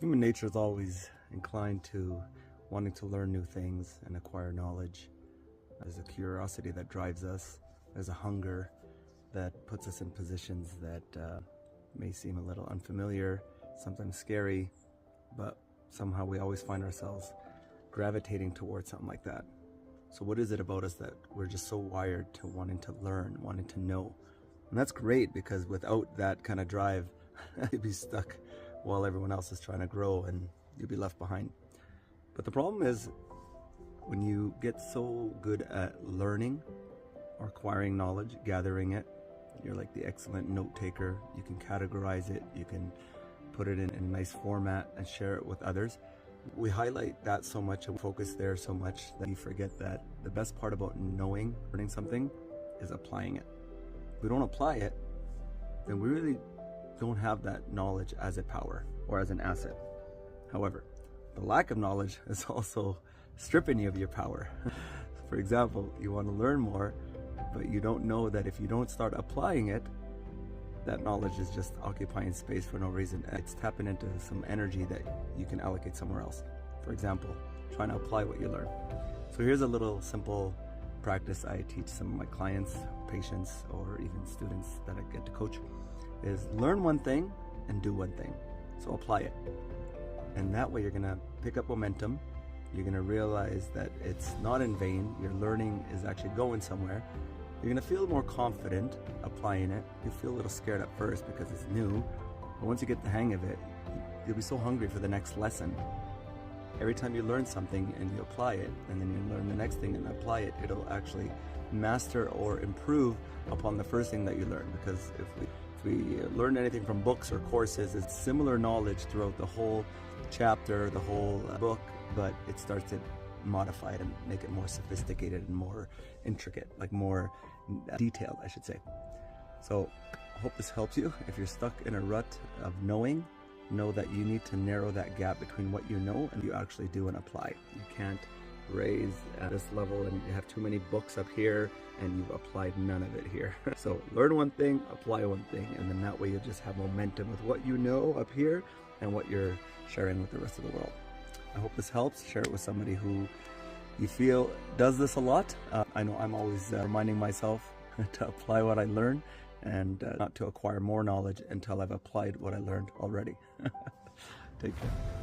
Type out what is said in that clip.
Human nature is always inclined to wanting to learn new things and acquire knowledge. There's a curiosity that drives us. There's a hunger that puts us in positions that may seem a little unfamiliar, sometimes scary, but somehow we always find ourselves gravitating towards something like that. So what is it about us that we're just so wired to wanting to learn, wanting to know? And that's great, because without that kind of drive, you'd be stuck while everyone else is trying to grow and you'd be left behind. But the problem is, when you get so good at learning or acquiring knowledge, gathering it, you're like the excellent note taker. You can categorize it, you can put it in a nice format and share it with others. We highlight that so much and focus there so much that we forget that the best part about knowing, learning something, is applying it. If we don't apply it, then we really don't have that knowledge as a power or as an asset. However, the lack of knowledge is also stripping you of your power. For example, you want to learn more, but you don't know that if you don't start applying it, that knowledge is just occupying space for no reason. It's tapping into some energy that you can allocate somewhere else. For example, trying to apply what you learn. So here's a little simple practice I teach some of my clients, patients, or even students that I get to coach, is learn one thing and do one thing. So apply it. And that way you're gonna pick up momentum. You're gonna realize that it's not in vain. Your learning is actually going somewhere. You're gonna feel more confident applying it. You feel a little scared at first because it's new, but once you get the hang of it, you'll be so hungry for the next lesson. Every time you learn something and you apply it, and then you learn the next thing and apply it, it'll actually master or improve upon the first thing that you learned. Because if we learn anything from books or courses, it's similar knowledge throughout the whole chapter, the whole book, but it starts to modify it and make it more sophisticated and more intricate, like more detailed, I should say. So I hope this helps you. If you're stuck in a rut of knowing, know that you need to narrow that gap between what you know and you actually do and apply. You can't raise at this level and you have too many books up here and you've applied none of it here. So learn one thing, apply one thing, and then that way you'll just have momentum with what you know up here and what you're sharing with the rest of the world. I hope this helps. Share it with somebody who you feel does this a lot. I know I'm always reminding myself to apply what I learn and not to acquire more knowledge until I've applied what I learned already. Take care.